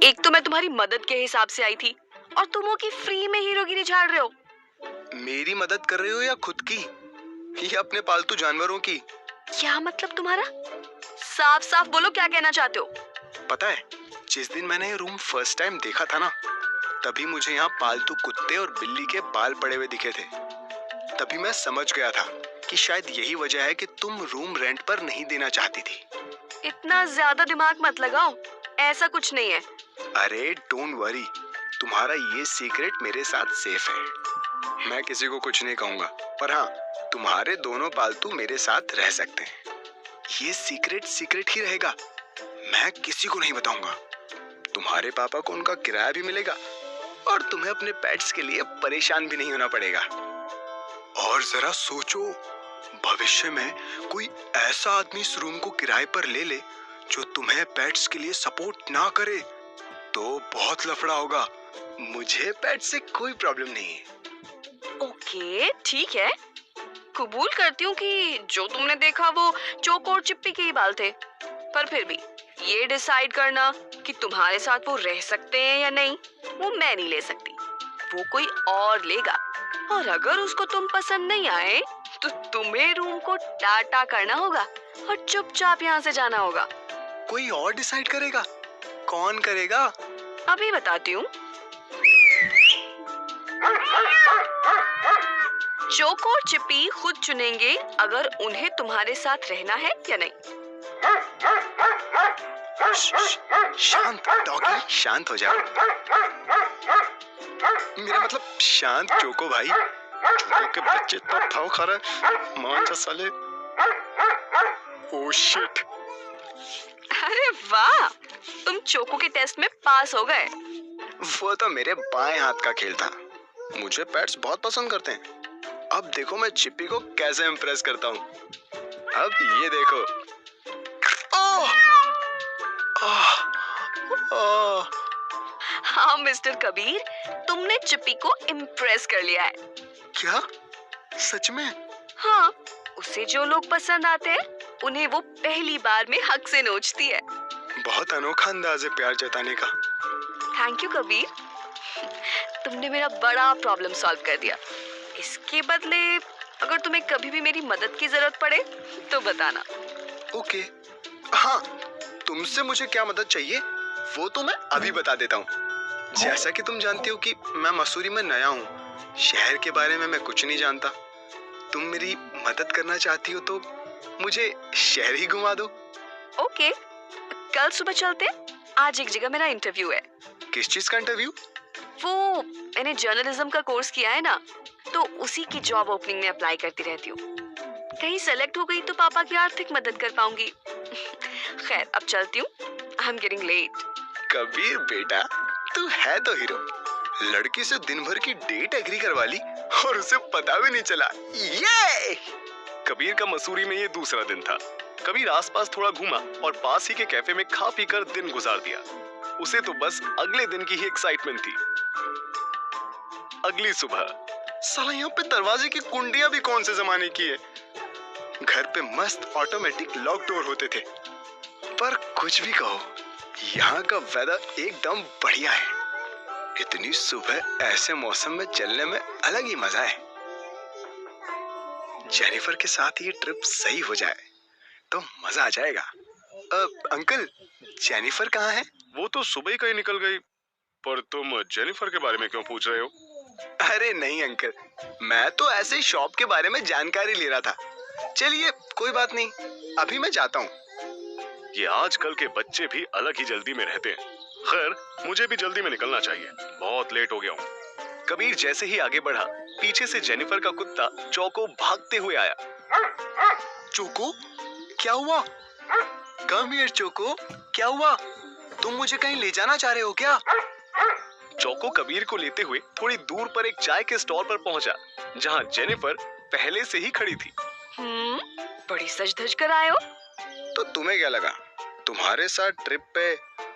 एक तो मैं तुम्हारी मदद के हिसाब से आई थी और तुम हो कि फ्री में हीरोगिरी झाड़ रहे हो। मेरी मदद कर रहे हो या खुद की, या अपने पालतू जानवरों की? क्या मतलब तुम्हारा? साफ साफ बोलो, क्या कहना चाहते हो? पता है, जिस दिन मैंने ये रूम फर्स्ट टाइम देखा था ना, तभी मुझे यहाँ पालतू कुत्ते और बिल्ली के बाल पड़े हुए दिखे थे। तभी मैं समझ गया था कि शायद यही वजह है कि तुम रूम रेंट पर नहीं देना चाहती थी। इतना ज्यादा दिमाग मत लगाओ, ऐसा कुछ नहीं है। अरे डोंट वरी, तुम्हारा ये सीक्रेट मेरे साथ सेफ है। मैं किसी को कुछ नहीं कहूँगा, पर हाँ, तुम्हारे दोनों पालतू मेरे साथ रह सकते हैं। ये सीक्रेट सीक्रेट ही रहेगा, मैं किसी को नहीं बताऊंगा। तुम्हारे पापा को उनका किराया भी मिलेगा और तुम्हें अपने पेट्स के लिए परेशान भी नहीं होना पड़ेगा। और जरा सोचो, भविष्य में कोई ऐसा आदमी इस रूम को किराए पर ले ले जो तुम्हें पेट्स के लिए सपोर्ट ना करे, तो बहुत लफड़ा होगा। मुझे पेट से कोई प्रॉब्लम नहीं है। ओके ठीक है, कबूल करती हूँ कि जो तुमने देखा वो चोको और चिप्पी के ही बाल थे, पर फिर भी ये डिसाइड करना कि तुम्हारे साथ वो रह सकते हैं या नहीं, वो मैं नहीं ले सकती, वो कोई और लेगा। और अगर उसको तुम पसंद नहीं आए तो तुम्हें रूम को टाटा करना होगा और चुपचाप यहाँ से जाना होगा। कोई और डिसाइड करेगा? कौन करेगा? अभी बताती हूँ। चोको और चिप्पी खुद चुनेंगे अगर उन्हें तुम्हारे साथ रहना है या नहीं। शांत डॉगी, शांत हो जाओ। मेरा मतलब शांत चोको भाई। चोको के बच्चे तो भाव खा रहे, मान जा साले। Oh shit. अरे वाह, तुम चोको के टेस्ट में पास हो गए। वो तो मेरे बाएं हाथ का खेल था। मुझे पेट्स बहुत पसंद करते हैं। अब देखो मैं चिप्पी को कैसे इम्प्रेस करता हूँ। अब ये देखो। ओह! ओह! ओह! हाँ मिस्टर कबीर, तुमने चिप्पी को इम्प्रेस कर लिया है। क्या? सच में? हाँ, उसे जो लोग पसंद आते हैं उन्हें वो पहली बार में हक से नोचती है। बहुत अनोखा अंदाज है प्यार जताने का। थैंक यू कबीर, तुमने मेरा बड़ा प्रॉब्लम सॉल्व कर दिया। इसके बदले अगर तुम्हें कभी भी मेरी मदद की जरूरत पड़े तो बताना। ओके। हाँ, तुमसे मुझे क्या मदद चाहिए वो तो मैं अभी बता देता हूँ। जैसा कि तुम जानती हो कि मैं मसूरी में नया हूँ, शहर के बारे में मैं कुछ नहीं जानता। तुम मेरी मदद करना चाहती हो तो मुझे शहर ही घुमा दो। ओके, कल सुबह चलते हैं। आज एक जगह मेरा इंटरव्यू है। किस चीज का इंटरव्यू? वो मैंने जर्नलिज्म का कोर्स किया है ना, तो उसी की जॉब ओपनिंग में अप्लाई करती रहती हूँ। कहीं सेलेक्ट हो गई तो पापा की आर्थिक मदद कर पाऊंगी। खैर अब चलती हूँ, I am getting late. Kabir बेटा, तू है तो हीरो। लड़की से दिन भर की डेट एग्री करवा ली और उसे पता भी नहीं चला। ये कबीर का मसूरी में ये दूसरा दिन था। कबीर आसपास थोड़ा घूमा और पास ही के कैफे में खा पी कर दिन गुजार दिया। उसे तो बस अगले दिन की ही एक्साइटमेंट थी। अगली सुबह, साला यहाँ पे दरवाजे की कुंडियां भी कौन से जमाने की है। घर पे मस्त ऑटोमेटिक लॉक डोर होते थे। पर कुछ भी कहो, यहाँ का वेदर एकदम बढ़िया है। इतनी सुबह ऐसे मौसम में चलने में अलग ही मजा है। जेनिफर के साथ ये ट्रिप सही हो जाए तो मजा आ जाएगा। अंकल, जेनिफर कहाँ है? वो तो सुबह ही कहीं निकल गई। पर तुम जेनिफर के बारे में क्यों पूछ रहे हो? अरे नहीं अंकल, मैं तो ऐसे ही शॉप के बारे में जानकारी ले रहा था। चलिए कोई बात नहीं, अभी मैं जाता हूँ। ये आजकल के बच्चे भी अलग ही जल्दी में रहते हैं। खैर, मुझे भी जल्दी में निकलना चाहिए, बहुत लेट हो गया हूँ। कबीर जैसे ही आगे बढ़ा, पीछे से जेनिफर का कुत्ता चोको भागते हुए आया। चोको, क्या हुआ? कम हियर चोको, क्या हुआ? तुम मुझे कहीं ले जाना चाह रहे हो क्या? चोको कबीर को लेते हुए थोड़ी दूर पर एक चाय के स्टॉल पर पहुंचा, जहां जेनिफर पहले से ही खड़ी थी। बड़ी सज धज कर आए हो। तो तुम्हें क्या लगा तुम्हारे साथ ट्रिप पे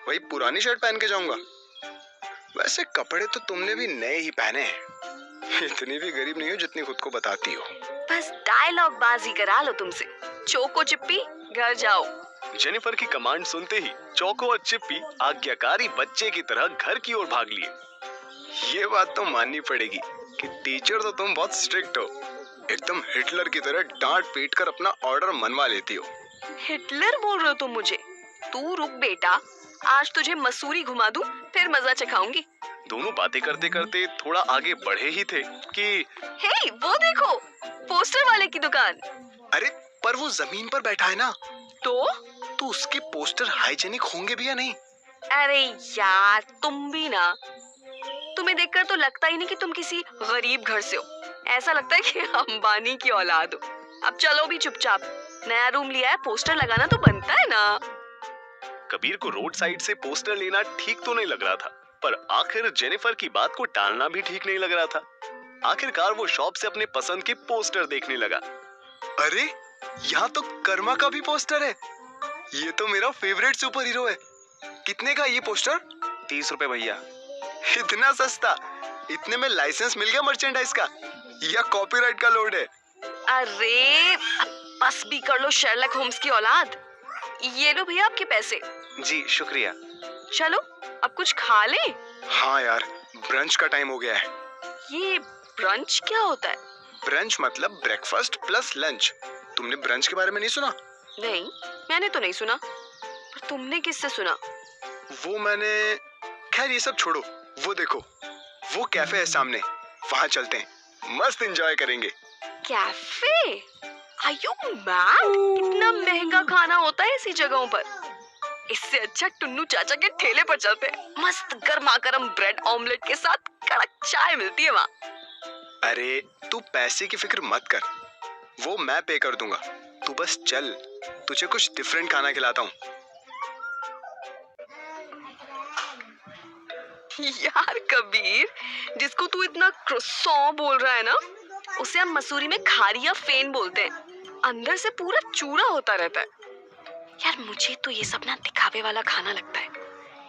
वही पुरानी शर्ट पहन के जाऊंगा? वैसे कपड़े तो तुमने भी नए ही पहने हैं। इतनी भी गरीब नहीं हो जितनी खुद को बताती हो। बस डायलॉग बाजी करा लो तुमसे। चोको चिप्पी, घर जाओ। जेनिफर की कमांड सुनते ही चोको और चिप्पी आज्ञाकारी बच्चे की तरह घर की ओर भाग लिए। ये बात तो माननी पड़ेगी कि टीचर तो तुम बहुत स्ट्रिक्ट हो, एकदम हिटलर की तरह डांट पीट कर अपना ऑर्डर मनवा लेती हो। हिटलर बोल रहे हो तुम मुझे? तू रुक बेटा, आज तुझे मसूरी घुमा दूं, फिर मजा चखाऊंगी। दोनों बातें करते करते थोड़ा आगे बढ़े ही थे कि हे, वो देखो, पोस्टर वाले की दुकान। अरे पर वो जमीन पर बैठा है ना, तो उसके पोस्टर हाइजेनिक होंगे भी या नहीं? अरे यार, तुम भी ना, तुम्हें देखकर तो लगता ही नहीं कि तुम किसी गरीब घर से हो। ऐसा लगता है कि अंबानी की औलाद हो। अब चलो भी चुपचाप, नया रूम लिया है, पोस्टर लगाना तो बनता है ना। कबीर को रोड साइड से पोस्टर लेना ठीक तो नहीं लग रहा था, पर आखिर जेनिफर की बात को टालना भी ठीक नहीं लग रहा था। आखिरकार वो शॉप से अपने पसंद के पोस्टर देखने लगा। अरे यहाँ तो कर्मा का भी पोस्टर है। ये तो मेरा फेवरेट सुपर हीरो है। कितने का ये पोस्टर? 30 रुपए भैया। इतना सस्ता? इतने में लाइसेंस मिल गया मर्चेंडाइज का या कॉपीराइट का लोड है? अरे बस भी कर लो शेरलॉक होम्स की औलाद। ये लो भैया आपके पैसे। जी शुक्रिया। चलो अब कुछ खा ले। हाँ यार, ब्रंच का टाइम हो गया है। ये ब्रंच क्या होता है? ब्रंच मतलब ब्रेकफास्ट प्लस लंच। तुमने ब्रंच के बारे में नहीं सुना? नहीं, मैंने तो नहीं सुना। पर तुमने किससे सुना? वो मैंने, खैर ये सब छोड़ो। वो देखो, वो कैफे है सामने, वहाँ चलते हैं, मस्त एंजॉय करेंगे। कैफे? Are you mad? इतना महंगा खाना होता है ऐसी जगहों पर। इससे अच्छा टुन्नू चाचा के ठेले पर चलते हैं। मस्त गर्मा गर्म ब्रेड ऑमलेट के साथ कड़क चाय मिलती है वहाँ। अरे तू पैसे की फिक्र मत कर, वो मैं पे कर दूंगा। तू बस चल, तुझे कुछ डिफरेंट खाना खिलाता हूँ। यार कबीर, जिसको तू इतना क्रोसॉ बोल रहा है ना, उसे हम मसूरी में खारी या फेन बोलते हैं। अंदर से पूरा चूरा होता रहता है। यार मुझे तो ये सब ना दिखावे वाला खाना लगता है,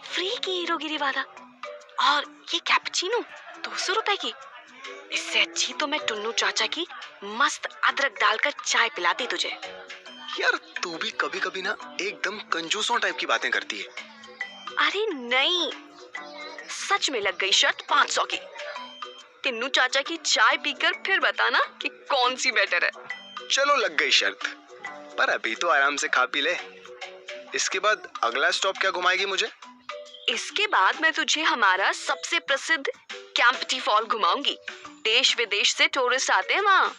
फ्री की हीरोगिरी वाला। और ये कैपुचिनो 200 रुपए की। इससे अच्छी तो मैं टुन्नू चाचा की मस्त अदरक डालकर चाय पिलाती तुझे। यार तू भी कभी कभी ना एकदम कंजूसों टाइप की बातें करती है। अरे नहीं, सच में लग गई शर्त 500 की। टिन्नू चाचा की चाय पीकर फिर बताना कि कौन सी बेटर है। चलो लग गई शर्त, पर अभी तो आराम से खा पी ले। इसके बाद अगला स्टॉप क्या घुमाएगी मुझे? इसके बाद मैं तुझे हमारा सबसे प्रसिद्ध कैंपटी फॉल घुमाऊंगी। देश विदेश से टूरिस्ट आते हैं वहाँ।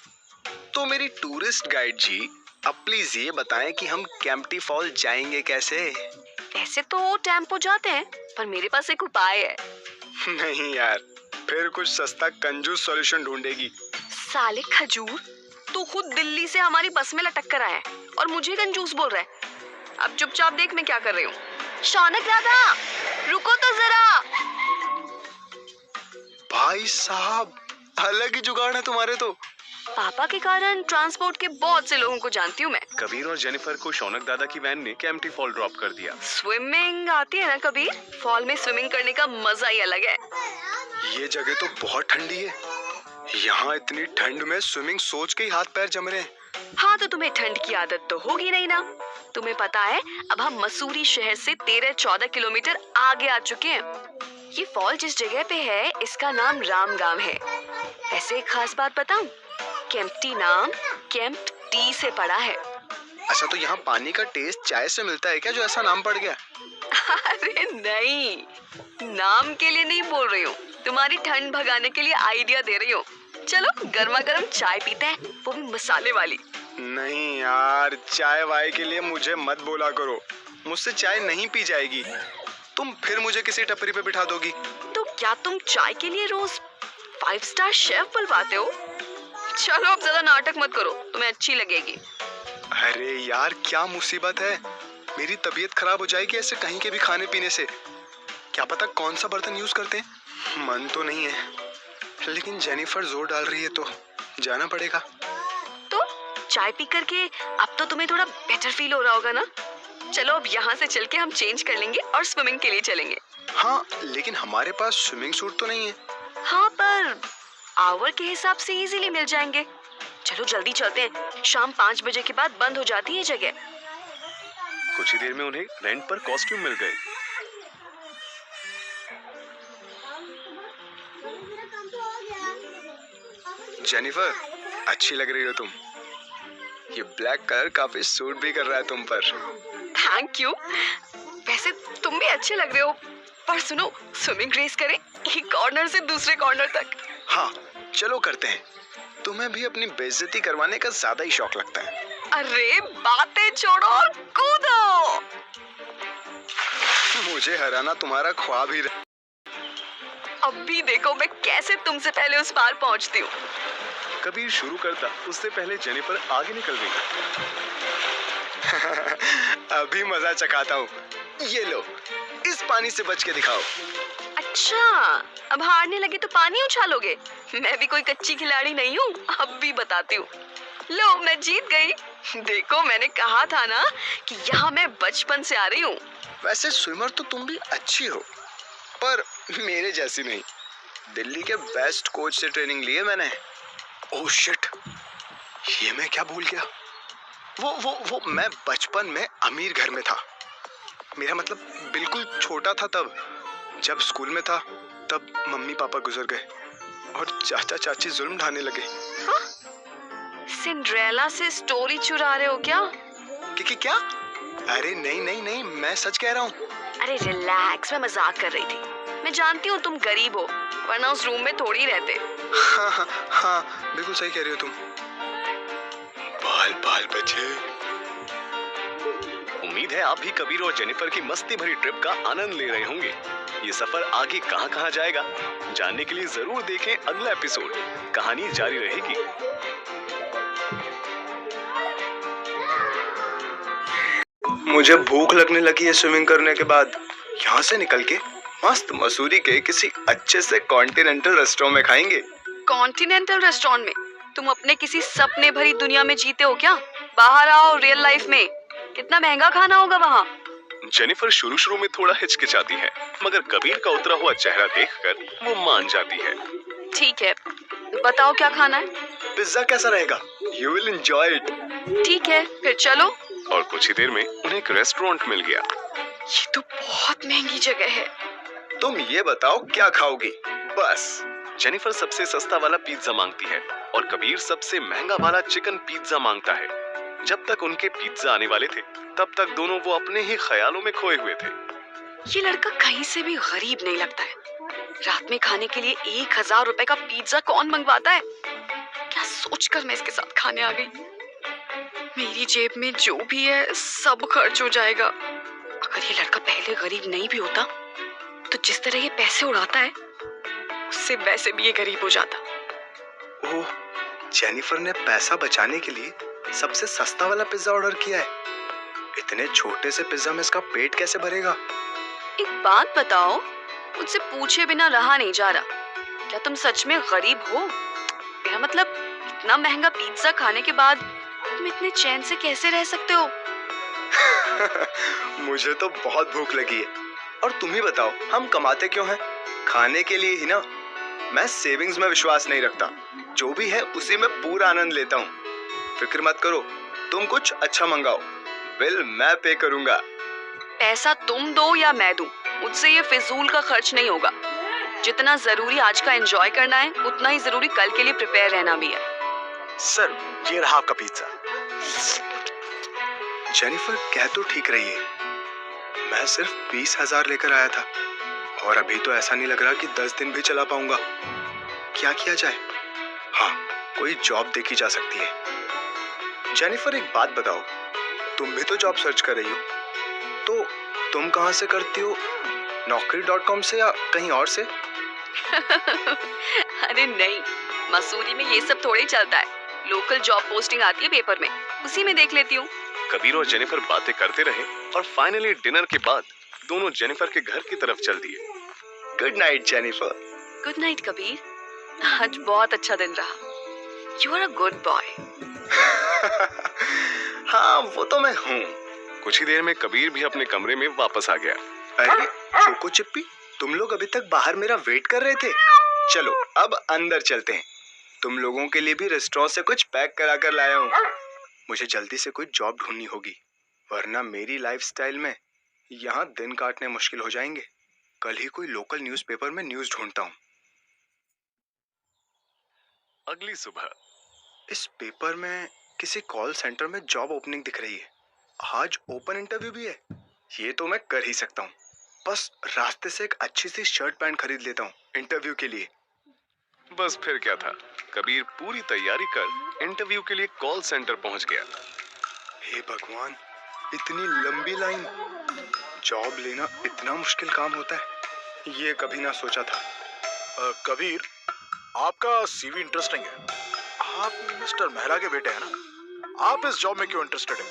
तो मेरी टूरिस्ट गाइड जी, अब प्लीज ये बताएं कि हम कैंपटी फॉल जाएंगे कैसे? वैसे तो टेम्पो जाते हैं, पर मेरे पास एक उपाय है। नहीं यार, फिर कुछ सस्ता कंजूस सॉल्यूशन ढूंढेगी। साले खजूर, तू खुद दिल्ली से हमारी बस में लटक कर आया है और मुझे कंजूस बोल रहा है। अब चुपचाप देख मैं क्या कर रही हूँ। शौनक दादा, रुको तो जरा। भाई साहब, अलग ही जुगाड़ है तुम्हारे तो। पापा के कारण ट्रांसपोर्ट के बहुत से लोगों को जानती हूँ मैं। कबीर और जेनिफर को शौनक दादा की वैन ने कैंपटी फॉल ड्रॉप कर दिया। स्विमिंग आती है ना कबीर? फॉल में स्विमिंग करने का मजा ही अलग है। ये जगह तो बहुत ठंडी है। यहाँ इतनी ठंड में स्विमिंग सोच के ही हाथ पैर जम रहे हैं। हाँ तो तुम्हें ठंड की आदत तो होगी नहीं ना। तुम्हें पता है, अब हम मसूरी शहर से 13-14 किलोमीटर आगे आ चुके हैं। ये फॉल जिस जगह पे है, इसका नाम रामगाम है। ऐसे एक खास बात बताऊं, केम्प्टी नाम केम्प्टी से पड़ा है। अच्छा, तो यहाँ पानी का टेस्ट चाय से मिलता है क्या, जो ऐसा नाम पड़ गया? अरे नहीं, नाम के लिए नहीं बोल रही हूँ, तुम्हारी ठंड भगाने के लिए आइडिया दे रही हूँ। चलो गर्मा गर्म चाय पीते हैं, वो भी मसाले वाली। नहीं यार, चाय वाय के लिए मुझे मत बोला करो, मुझसे चाय नहीं पी जाएगी। तुम फिर मुझे किसी टपरी पे बिठा दोगी। तो क्या तुम चाय के लिए रोज 5 स्टार शेफ बुलवाते हो? चलो अब ज्यादा नाटक मत करो, तुम्हें अच्छी लगेगी। अरे यार क्या मुसीबत है, मेरी तबीयत खराब हो जाएगी ऐसे कहीं के भी खाने पीने से। क्या पता कौन सा बर्तन यूज करते हैं। मन तो नहीं है, लेकिन जेनिफर जोर डाल रही है तो जाना पड़ेगा। तो चाय पी करके अब तो तुम्हें थोड़ा बेटर फील हो रहा होगा ना? चलो अब यहाँ से चल के हम चेंज कर लेंगे और स्विमिंग के लिए चलेंगे। हाँ, लेकिन हमारे पास स्विमिंग सूट तो नहीं है। हाँ, पर आवर के हिसाब से इजीली मिल जाएंगे। चलो जल्दी चलते हैं, शाम 5 बजे के बाद बंद हो जाती है जगह। कुछ ही देर में उन्हें रेंट पर कॉस्ट्यूम मिल गए। जेनिफर, अच्छी लग रही हो तुम। ये ब्लैक कलर काफी सूट भी कर रहा है तुम पर। Thank you. वैसे तुम भी अच्छे लग रहे हो, पर सुनो, स्विमिंग रेस करें, एक कॉर्नर से दूसरे कॉर्नर तक। हाँ, चलो करते हैं। तुम्हें भी अपनी बेइज्जती करवाने का ज्यादा ही शौक लगता है। अरे बातें छोड़ो और कूदो। मुझे हराना तुम्हारा ख्वाब ही रहा। अब भी देखो मैं कैसे तुमसे पहले उस पार पहुंचती हूँ। कबीर शुरू करता उससे पहले जेनिफर आगे निकल गई। अभी मजा चखाता हूँ। ये लो, इस पानी से बच के दिखाओ। अच्छा, अब हारने लगे तो पानी उछालोगे? मैं भी कोई कच्ची खिलाड़ी नहीं हूँ, अब भी बताती हूँ। लो, मैं जीत गई। देखो, मैंने कहा था ना कि यहाँ मैं बचपन से आ रही हूँ। वैसे स्विमर तो तुम भी अच्छी हो, पर मेरे जैसी नहीं। दिल्ली के बेस्ट कोच से ट्रेनिंग ली है मैंने। ओह शिट, ये मैं क्या भूल गया। वो मैं बचपन में अमीर घर में था। मेरा मतलब बिल्कुल छोटा था तब। जब स्कूल में था तब मम्मी पापा गुजर गए और चाचा चाची जुल्म ढाने लगे। हाँ? सिंड्रेला से स्टोरी चुरा रहे हो क्या? क्या? अरे नहीं, मैं सच कह रहा हूँ। अरे रिलैक्स, मैं मजाक कर रही थी। मैं जानती हूँ तुम गरीब हो, वरना उस रूम में थोड़ी रहते। हाँ, बिल्कुल सही कह रही हो तुम। बाल बचे। उम्मीद है आप भी कबीर और जेनिफर की मस्ती भरी ट्रिप का आनंद ले रहे होंगे। ये सफर आगे कहां जाएगा, जानने के लिए जरूर देखें अगला एपिसोड। कहानी जारी रहेगी। मुझे भूख लगने लगी है स्विमिंग करने के बाद। यहाँ से निकल के मस्त मसूरी के किसी अच्छे से कॉन्टिनेंटल रेस्टोरेंट में खाएंगे। कॉन्टिनेंटल रेस्टोरेंट में? तुम अपने किसी सपने भरी दुनिया में जीते हो क्या? बाहर आओ रियल लाइफ में। कितना महंगा खाना होगा वहाँ। जेनिफर शुरू में थोड़ा हिचकिचाती है, मगर कबीर का उतरा हुआ चेहरा देखकर वो मान जाती है। ठीक है, बताओ क्या खाना है? पिज्जा कैसा रहेगा? You will enjoy it। ठीक है, फिर चलो। और कुछ ही देर में उन्हें एक रेस्टोरेंट मिल गया। ये तो बहुत महंगी जगह है। तुम ये बताओ क्या खाओगी? बस। जेनिफर सबसे सस्ता वाला पिज्जा मांगती है और कबीर सबसे महंगा वाला चिकन पिज्जा मांगता है। जब तक उनके पिज्जा आने वाले थे तब तक दोनों वो अपने ही ख्यालों में खोए हुए थे। ये लड़का कहीं से भी गरीब नहीं लगता है। रात में खाने के लिए 1000 रुपए का पिज्जा कौन मंगवाता है? क्या सोचकर मैं इसके साथ खाने आ गई। मेरी जेब में जो भी है सब खर्च हो जाएगा। अगर ये लड़का पहले गरीब नहीं भी होता तो जिस तरह ये पैसे उड़ाता है उससे वैसे भी ये गरीब हो जाता। ओह, जेनिफर ने पैसा बचाने के लिए सबसे सस्ता वाला पिज्जा ऑर्डर किया है। इतने छोटे से पिज्जा में इसका पेट कैसे भरेगा? एक बात बताओ, मुझसे पूछे बिना रहा नहीं जा रहा। क्या तुम सच में गरीब हो? मेरा मतलब, इतना महंगा पिज्जा खाने के बाद तुम इतने चैन से कैसे रह सकते हो? मुझे तो बहुत भूख लगी है। और तुम ही बताओ, हम कमाते क्यों हैं? खाने के लिए ही ना। मैं सेविंग्स में विश्वास नहीं रखता। जो भी है उसी में पूरा आनंद लेता हूँ। फिक्र मत करो, तुम कुछ अच्छा मंगाओ, बिल मैं पे करूंगा। पैसा तुम दो या मैं दूं, मुझसे ये फिजूल का खर्च नहीं होगा। जितना जरूरी आज का एंजॉय करना है उतना ही जरूरी कल के लिए प्रिपेयर रहना भी है। सर, ये रहा आपका पिज्जा। जेनिफर कह तो ठीक रही है। मैं सिर्फ 20,000 लेकर आया था और अभी तो ऐसा नहीं लग रहा कि 10 दिन भी चला पाऊंगा। क्या किया जाए? हाँ, कोई जॉब देखी जा सकती है। जेनिफर, एक बात बताओ, तुम भी तो जॉब सर्च कर रही हो, तो तुम कहाँ से करती हो? naukri.com से या कहीं और से? अरे नहीं, मसूरी में ये सब थोड़ी चलता है। लोकल जॉब पोस्टिंग आती है पेपर में, उसी में देख लेती हूँ। कबीर और जेनिफर बातें करते रहे और फाइनली डिनर के बाद दोनों जेनिफर के घर की तरफ चल दिए। Good night Jennifer. Good night Kabir, आज बहुत अच्छा दिन रहा। You are a good boy. हाँ, वो तो मैं हूँ। कुछ ही देर में कबीर भी अपने कमरे में वापस आ गया। अरे चोको चिप्पी, तुम लोग अभी तक बाहर मेरा वेट कर रहे थे। चलो अब अंदर चलते हैं। तुम लोगों के लिए भी रेस्टोरेंट से कुछ पैक करा कर लाया हूँ। मुझे जल्दी से कोई जॉब ढूंढनी होगी, वरना मेरी लाइफस्टाइल में यहाँ दिन काटने मुश्किल हो जाएंगे। कल ही कोई लोकल न्यूज़पेपर में न्यूज़ ढूंढता हूँ। अगली सुबह इस पेपर में किसी कॉल सेंटर में जॉब ओपनिंग दिख रही है। आज ओपन इंटरव्यू भी है। ये तो मैं कर ही सकता हूँ। बस रास्ते से एक अच्छी सी शर्ट पैंट खरीद लेता हूँ इंटरव्यू के लिए। बस फिर क्या था, कबीर पूरी तैयारी कर इंटरव्यू के लिए कॉल सेंटर पहुंच गया। हे भगवान, इतनी लंबी लाइन। जॉब लेना इतना मुश्किल काम होता है, ये कभी ना सोचा था। कबीर, आपका सीवी इंटरेस्टिंग है। आप मिस्टर मेहरा के बेटे हैं ना? आप इस जॉब में क्यों इंटरेस्टेड हैं?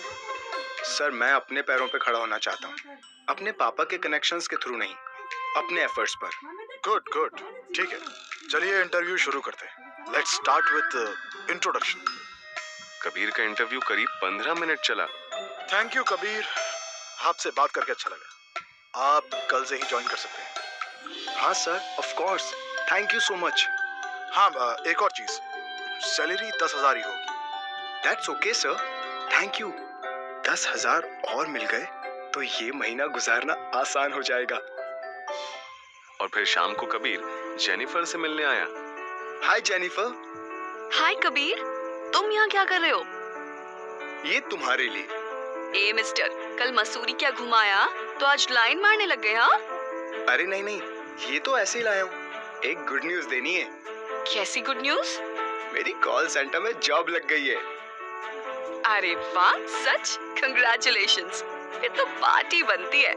सर, मैं अपने पैरों पे खड़ा होना चाहता हूँ, अपने पापा के कनेक्शंस के थ्रू नहीं, अपने एफर्ट्स पर। गुड गुड, ठीक है, चलिए इंटरव्यू शुरू करते हैं। Let's start with introduction. Kabir का इंटरव्यू करीब 15 मिनट चला। थैंक यू कबीर, आपसे बात करके अच्छा लगा। आप कल से ही ज्वाइन कर सकते हैं। हाँ sir, of course, thank you so much. हाँ, एक और चीज, सैलरी 10,000 ही होगी। That's okay sir, thank you. 10,000 और मिल गए तो ये महीना गुजारना आसान हो जाएगा। और फिर शाम को कबीर जेनिफर से मिलने आया। हाय जेनिफर। हाय कबीर, तुम यहाँ क्या कर रहे हो? ये तुम्हारे लिए। ए मिस्टर, कल मसूरी क्या घुमाया तो आज लाइन मारने लग गए? हाँ, अरे नहीं नहीं, ये तो ऐसे ही लाया हूँ। एक गुड न्यूज देनी है। कैसी गुड न्यूज? मेरी कॉल सेंटर में जॉब लग गई है। अरे वाह, सच? कंग्रेचुलेशंस, फिर तो पार्टी बनती है।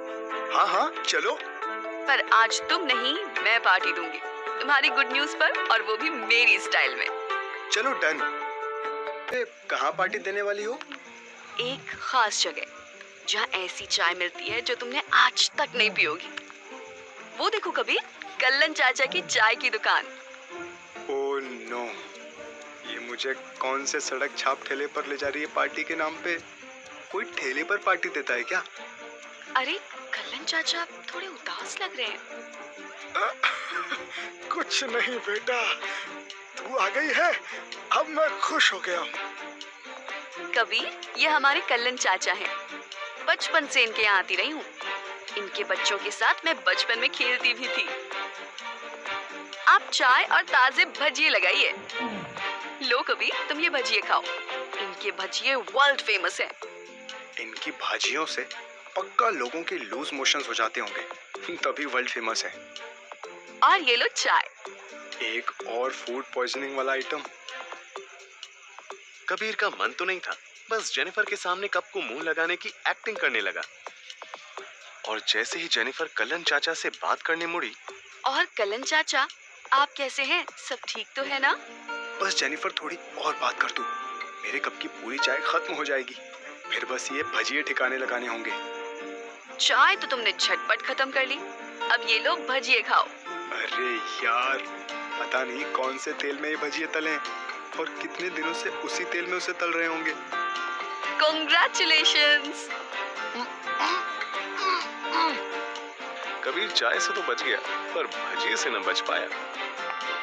हाँ हाँ चलो। पर आज तुम नहीं, मैं पार्टी दूंगी तुम्हारी गुड न्यूज पर, और वो भी मेरी स्टाइल में। चलो डन। कहाँ पार्टी देने वाली हो? एक खास जगह जहाँ ऐसी चाय मिलती है जो तुमने आज तक नहीं पियोगी। वो देखो कबीर, कल्लन चाचा की चाय की दुकान। ओह नो, ये मुझे कौन से सड़क छाप ठेले पर ले जा रही है पार्टी के नाम पे? कोई ठेले पर पार्टी देता है क्या? अरे कल्लन चाचा थोड़े उदास लग रहे हैं। कुछ नहीं बेटा, तू आ गई है, अब मैं खुश हो गया हूँ। कबीर, ये हमारे कल्लन चाचा हैं। बचपन से इनके यहाँ आती रही हूँ। इनके बच्चों के साथ मैं बचपन में खेलती भी थी। आप चाय और ताजे भजिए लगाइए। लो कबीर, तुम ये भजिए खाओ। इनके भजिए वर्ल्ड फेमस है। इनकी भाजियों से पक्का लोगों के लूज मोशंस हो जाते होंगे, तभी वर्ल्ड फेमस है। और ये लो चाय। एक और फूड पॉइजनिंग वाला आइटम। कबीर का मन तो नहीं था, बस जेनिफर के सामने कप को मुंह लगाने की एक्टिंग करने लगा। और जैसे ही जेनिफर कल्लन चाचा से बात करने मुड़ी। और कल्लन चाचा, आप कैसे हैं? सब ठीक तो है ना? बस जेनिफर, थोड़ी और बात कर तू। मेरे कप की पूरी चाय खत्म हो जाएगी, फिर बस ये भजिए ठिकाने लगाने होंगे। चाय तो तुमने झटपट खत्म कर ली, अब ये लो भजिए खाओ। अरे यार, पता नहीं कौन से तेल में ये भजिए तले हैं और कितने दिनों से उसी तेल में उसे तल रहे होंगे। कांग्रेचुलेशंस। कबीर चाय से तो बच गया, पर भजिए से न बच पाया।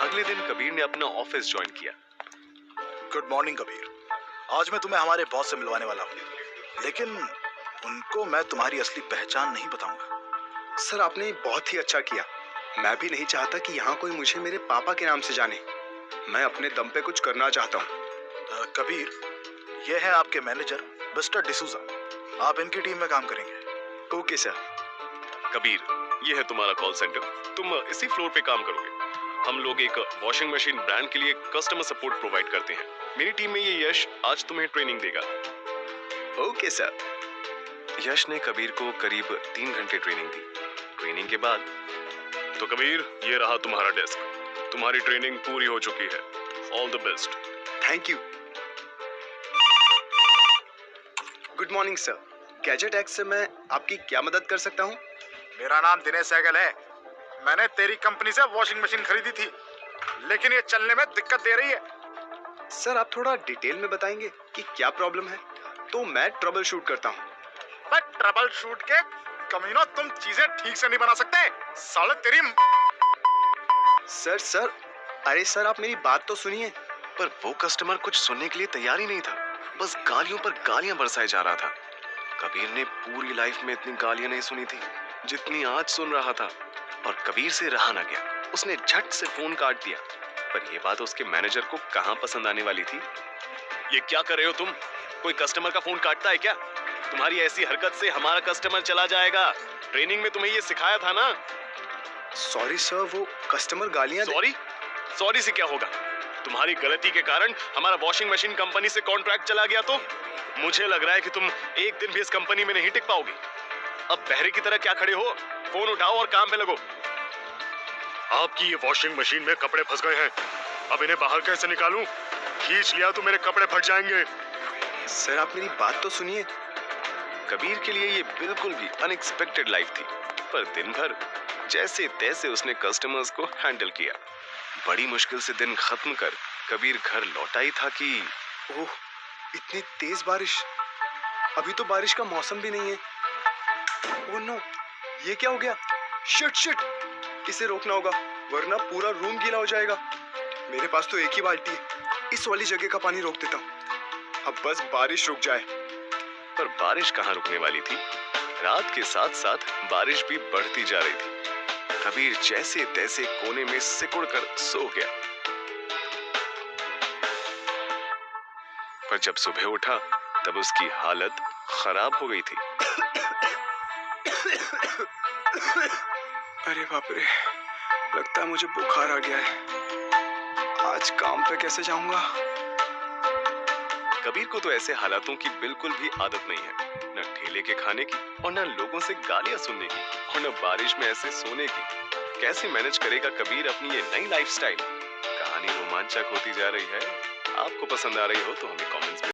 अगले दिन कबीर ने अपना ऑफिस ज्वाइन किया। गुड मॉर्निंग कबीर, आज मैं तुम्हें हमारे बॉस से मिलवाने वाला हूँ, लेकिन उनको मैं तुम्हारी असली पहचान नहीं बताऊंगा। सर, आपने बहुत ही अच्छा किया। मैं भी नहीं चाहता कि यहाँ कोई मुझे मेरे पापा के नाम से जाने। मैं अपने दम पे कुछ करना चाहता हूँ। कबीर, ये है आपके मैनेजर मिस्टर डिसूजा। आप इनकी टीम में काम करेंगे। Okay sir. कबीर, ये है तुम्हारा कॉल सेंटर, तुम इसी फ्लोर पे काम करोगे। हम लोग एक वॉशिंग मशीन ब्रांड के लिए कस्टमर सपोर्ट प्रोवाइड करते हैं। मेरी टीम में ये यश आज तुम्हें ट्रेनिंग देगा। Okay sir. यश ने कबीर को करीब 3 घंटे ट्रेनिंग दी। ट्रेनिंग के बाद, तो कबीर, ये रहा तुम्हारा डेस्क। तुम्हारी ट्रेनिंग पूरी हो चुकी है। All the best. Thank you. Good morning sir. Gadget x से मैं आपकी क्या मदद कर सकता हूँ? मेरा नाम दिनेश सहगल है। मैंने तेरी कंपनी से वॉशिंग मशीन खरीदी थी, लेकिन ये चलने में दिक्कत दे रही है। सर, आप थोड़ा डिटेल में बताएंगे कि क्या प्रॉब्लम है, तो मैं ट्रबल शूट करता हूँ। बट ट्रबल शूट के कमीनों, तुम चीजें ठीक से नहीं बना सकते। साले तेरी सर, अरे सर, आप मेरी बात तो सुनिए। पर वो कस्टमर कुछ सुनने के लिए तैयार ही नहीं था, बस गालियों पर गालियां बरसाए जा रहा था। कबीर ने पूरी लाइफ में इतनी गालियां नहीं सुनी थी जितनी आज सुन रहा था, और कबीर से रहा ना गया। उसने झट से फोन काट दिया। पर यह बात उसके मैनेजर को कहां पसंद आने वाली थी। ये क्या कर रहे हो तुम? कोई कस्टमर का फोन काटता है क्या? तुम्हारी ऐसी हरकत से हमारा कस्टमर चला जाएगा। ट्रेनिंग में तुम्हें ये सिखाया था ना। सॉरी सर, वो कस्टमर गालियां सॉरी? सॉरी से क्या होगा? तुम्हारी गलती के कारण हमारा वॉशिंग मशीन कंपनी से कॉन्ट्रैक्ट चला गया तो मुझे लग रहा है कि तुम एक दिन भी इस कंपनी में नहीं टिक पाओगे। अब बहरे की तरह क्या खड़े हो? फोन उठाओ और काम पे लगो। आपकी ये वॉशिंग मशीन में कपड़े फंस गए हैं। अब इन्हें बाहर कैसे निकालूं? खींच लिया तो मेरे कपड़े फट जाएंगे। सर, आप मेरी बात तो सुनिए। कबीर के लिए ये बिल्कुल भी अनएक्सपेक्टेड लाइफ थी, पर दिन भर जैसे तैसे उसने कस्टमर्स को हैंडल किया। बड़ी मुश्किल से दिन खत्म कर कबीर घर लौटा ही था कि ओह, इतनी तेज बारिश। अभी तो बारिश का मौसम भी नहीं है। ओह नो, ये क्या हो गया? शिट शिट, इसे रोकना होगा वरना पूरा रूम गीला हो जाएगा। मेरे पास तो एक ही बाल्टी है, इस वाली जगह का पानी रोक देता हूँ। अब बस बारिश रुक जाए। पर बारिश कहाँ रुकने वाली थी। रात के साथ साथ बारिश भी बढ़ती जा रही थी। कबीर जैसे तैसे कोने में सिकुड़ कर सो गया। पर जब सुबह उठा तब उसकी हालत खराब हो गई थी। अरे बाप रे, लगता है मुझे बुखार आ गया है। आज काम पे कैसे जाऊंगा? कबीर को तो ऐसे हालातों की बिल्कुल भी आदत नहीं है, न ठेले के खाने की और न लोगों से गालियां सुनने की और न बारिश में ऐसे सोने की। कैसे मैनेज करेगा कबीर अपनी ये नई लाइफस्टाइल? कहानी रोमांचक होती जा रही है। आपको पसंद आ रही हो तो हमें कमेंट्स में